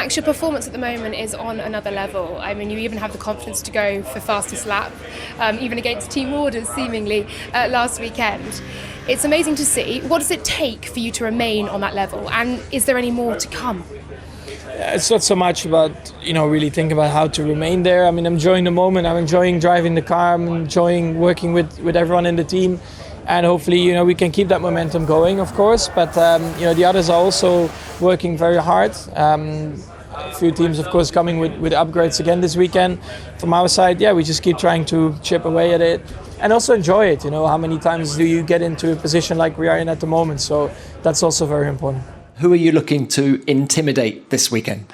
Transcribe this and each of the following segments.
Max, your performance at the moment is on another level. I mean, you even have the confidence to go for fastest lap, even against team orders, seemingly, last weekend. It's amazing to see. What does it take for you to remain on that level? And is there any more to come? It's not so much about, really thinking about how to remain there. I mean, I'm enjoying the moment. I'm enjoying driving the car. I'm enjoying working with everyone in the team. And hopefully, we can keep that momentum going, of course. But, the others are also working very hard. A few teams, of course, coming with upgrades again this weekend. From our side, we just keep trying to chip away at it. And also enjoy it. How many times do you get into a position like we are in at the moment? So that's also very important. Who are you looking to intimidate this weekend?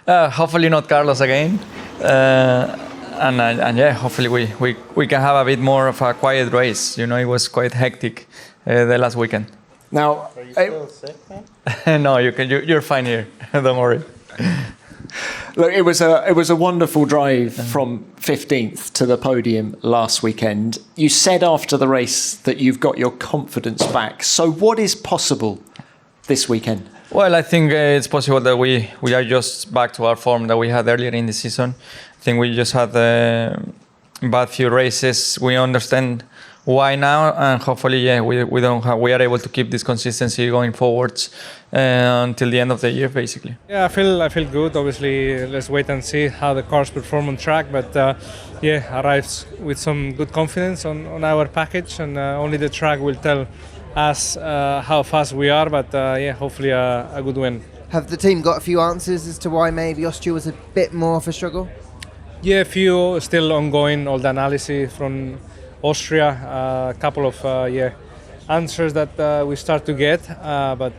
Hopefully not Carlos again. Hopefully we can have a bit more of a quiet race. It was quite hectic the last weekend. Now, are you still sick, man? No, you're fine here. Don't worry. Look, it was a wonderful drive from 15th to the podium last weekend. You said after the race that you've got your confidence back. So what is possible this weekend? Well, I think it's possible that we are just back to our form that we had earlier in the season. I think we just had a bad few races. We understand why now, and hopefully, we are able to keep this consistency going forwards until the end of the year, basically. Yeah, I feel good. Obviously, let's wait and see how the cars perform on track. But arrives with some good confidence on our package, and only the track will tell us how fast we are. But hopefully a good win. Have the team got a few answers as to why maybe Austria was a bit more of a struggle? Yeah, a few still ongoing. All the analysis from Austria, a couple of answers that we start to get, but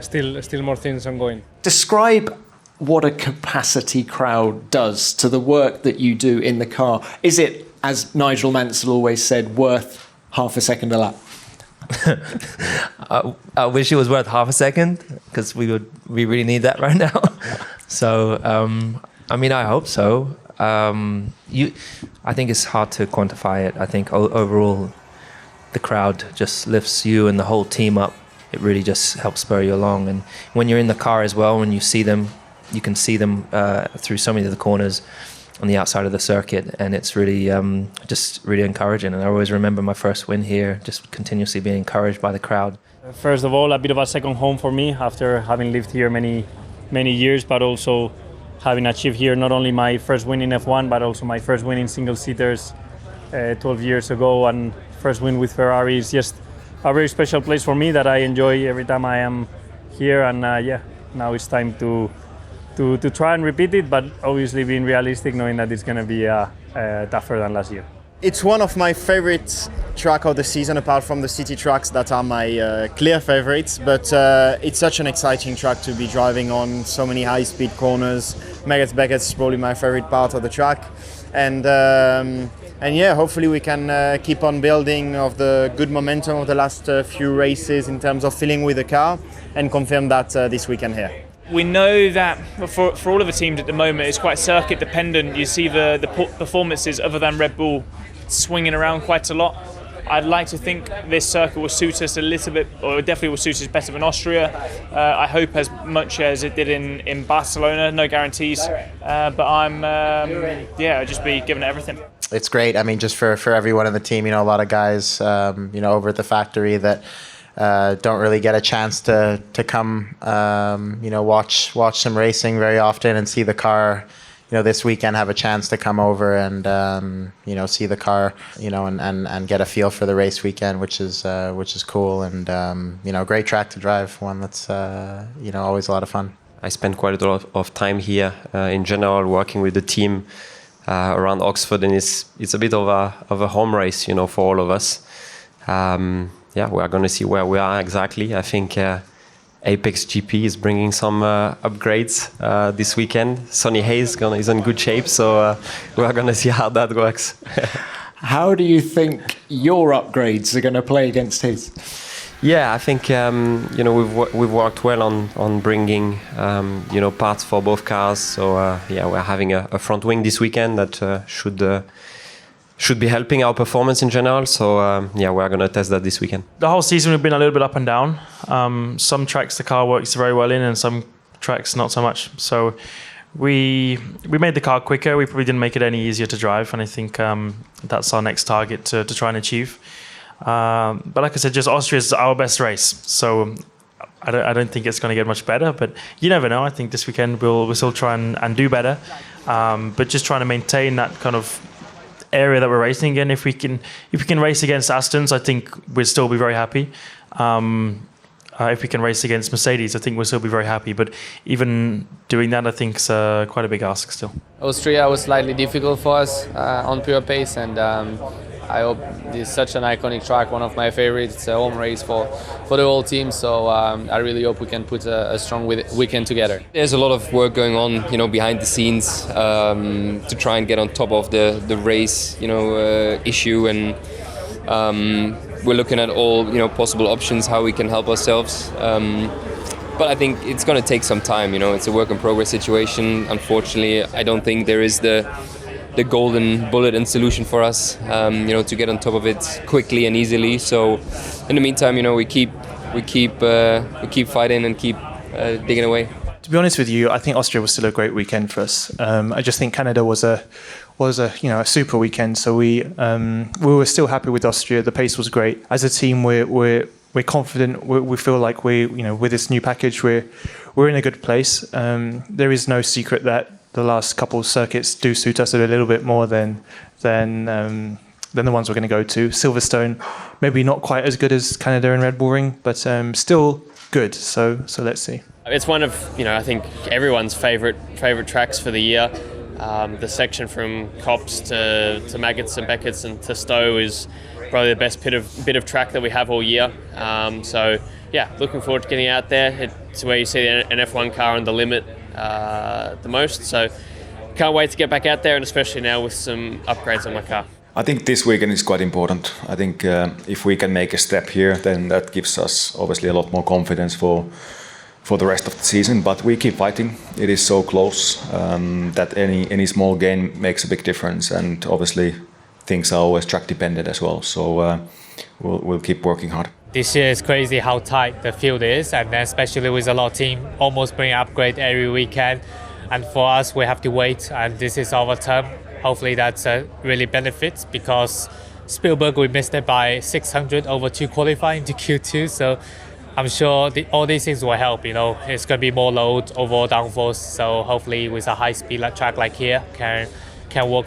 still more things ongoing. Describe what a capacity crowd does to the work that you do in the car. Is it, as Nigel Mansell always said, worth half a second a lap? I wish it was worth half a second, because we really need that right now. So I hope so. I think it's hard to quantify it. I think overall the crowd just lifts you and the whole team up. It really just helps spur you along. And when you're in the car as well, when you see them, you can see them through so many of the corners on the outside of the circuit, and it's really just really encouraging. And I always remember my first win here, just continuously being encouraged by the crowd. First of all, a bit of a second home for me after having lived here many years, but also having achieved here not only my first win in F1, but also my first win in single-seaters 12 years ago, and first win with Ferrari is just a very special place for me that I enjoy every time I am here. And now it's time to try and repeat it, but obviously being realistic, knowing that it's going to be tougher than last year. It's one of my favorite track of the season, apart from the city tracks that are my clear favorites. But it's such an exciting track to be driving on, so many high-speed corners. Beckett is probably my favorite part of the track. And hopefully we can keep on building of the good momentum of the last few races in terms of feeling with the car, and confirm that this weekend here. We know that for all of the teams at the moment, it's quite circuit dependent. You see the performances other than Red Bull swinging around quite a lot. I'd like to think this circuit will suit us a little bit, or definitely will suit us better than Austria. I hope as much as it did in Barcelona. No guarantees, but I'm just be giving it everything. It's great. I mean, just for everyone in the team, a lot of guys, over at the factory that don't really get a chance to come, watch some racing very often and see the car. This weekend have a chance to come over and see the car, and get a feel for the race weekend, which is cool, and great track to drive, one that's always a lot of fun. I spent quite a lot of time here in general working with the team around Oxford, and it's a bit of a home race, for all of us. We are going to see where we are exactly. I think Apex GP is bringing some upgrades this weekend. Sonny Hayes is in good shape, so we are going to see how that works. How do you think your upgrades are going to play against his? Yeah, I think we've worked well on bringing parts for both cars. So we're having a front wing this weekend that should should be helping our performance in general. So yeah, we're going to test that this weekend. The whole season we've been a little bit up and down. Some tracks the car works very well in, and some tracks not so much. So we made the car quicker. We probably didn't make it any easier to drive, and I think that's our next target to try and achieve. But like I said, just Austria is our best race. So I don't think it's going to get much better, but you never know. I think this weekend we'll still try and do better, but just trying to maintain that kind of area that we're racing in. If we can race against Astons, I think we'll still be very happy. If we can race against Mercedes, I think we'll still be very happy. But even doing that, I think is quite a big ask still. Austria was slightly difficult for us on pure pace, and I hope this is such an iconic track, one of my favorites. It's a home race for the whole team, so I really hope we can put a strong weekend together. There's a lot of work going on, behind the scenes to try and get on top of the race, issue, and we're looking at all possible options how we can help ourselves. But I think it's going to take some time. It's a work in progress situation. Unfortunately, I don't think there is the golden bullet and solution for us, to get on top of it quickly and easily. So, in the meantime, we keep fighting and keep digging away. To be honest with you, I think Austria was still a great weekend for us. I just think Canada was a super weekend. So we were still happy with Austria. The pace was great. As a team, we're confident. We feel like with this new package, we're in a good place. There is no secret that the last couple of circuits do suit us a little bit more than the ones we're going to go to. Silverstone, maybe not quite as good as Canada and Red Bull Ring, but still good. So let's see. It's one of I think everyone's favorite tracks for the year. The section from Copse to Maggots and Beckett's and to Stowe is probably the best bit of track that we have all year. So yeah, looking forward to getting out there. It's where you see an F1 car on the limit the most. So can't wait to get back out there, and especially now with some upgrades on my car. I think this weekend is quite important. I think if we can make a step here, then that gives us obviously a lot more confidence for the rest of the season. But we keep fighting. It is so close that any small gain makes a big difference, and obviously things are always track dependent as well. So we'll keep working hard. This year is crazy how tight the field is, and especially with a lot of team almost bring upgrade every weekend. And for us, we have to wait, and this is our term. Hopefully that's really benefits, because Spielberg, we missed it by 600 over 2 qualifying to Q2. So I'm sure all these things will help. It's going to be more load, overall downforce. So hopefully with a high speed track like here can work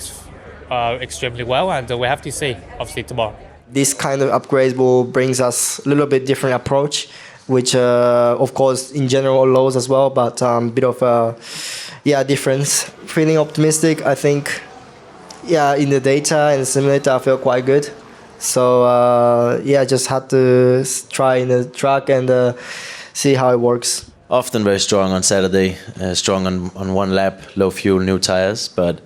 extremely well, and we have to see obviously tomorrow. This kind of upgrades will brings us a little bit different approach, which of course in general allows as well, but a bit of a difference. Feeling optimistic, I think. In the data and the simulator I feel quite good. So just had to try in the track and see how it works. Often very strong on Saturday, strong on one lap, low fuel, new tires, but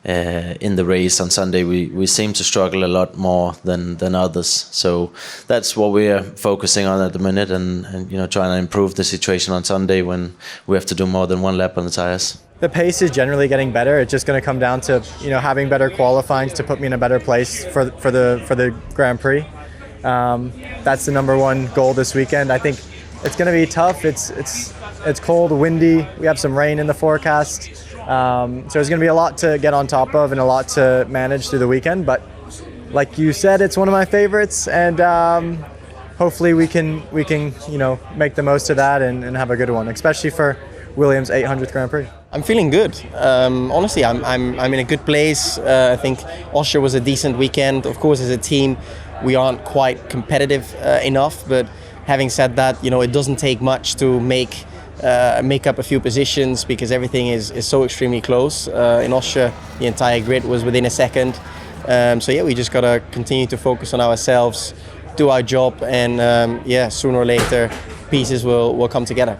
in the race on Sunday we seem to struggle a lot more than others. So that's what we are focusing on at the minute, and trying to improve the situation on Sunday when we have to do more than one lap on the tires. The pace is generally getting better. It's just going to come down to having better qualifying to put me in a better place for the Grand Prix. That's the number one goal this weekend. I think it's going to be tough. It's cold, windy. We have some rain in the forecast. So there's going to be a lot to get on top of and a lot to manage through the weekend. But like you said, it's one of my favorites, and hopefully we can make the most of that and have a good one, especially for Williams' 800th Grand Prix. I'm feeling good. Honestly, I'm in a good place. I think Austria was a decent weekend. Of course, as a team, we aren't quite competitive enough. But having said that, it doesn't take much to make up a few positions, because everything is so extremely close. In Austria, the entire grid was within a second. We just gotta continue to focus on ourselves, do our job, and sooner or later, pieces will come together.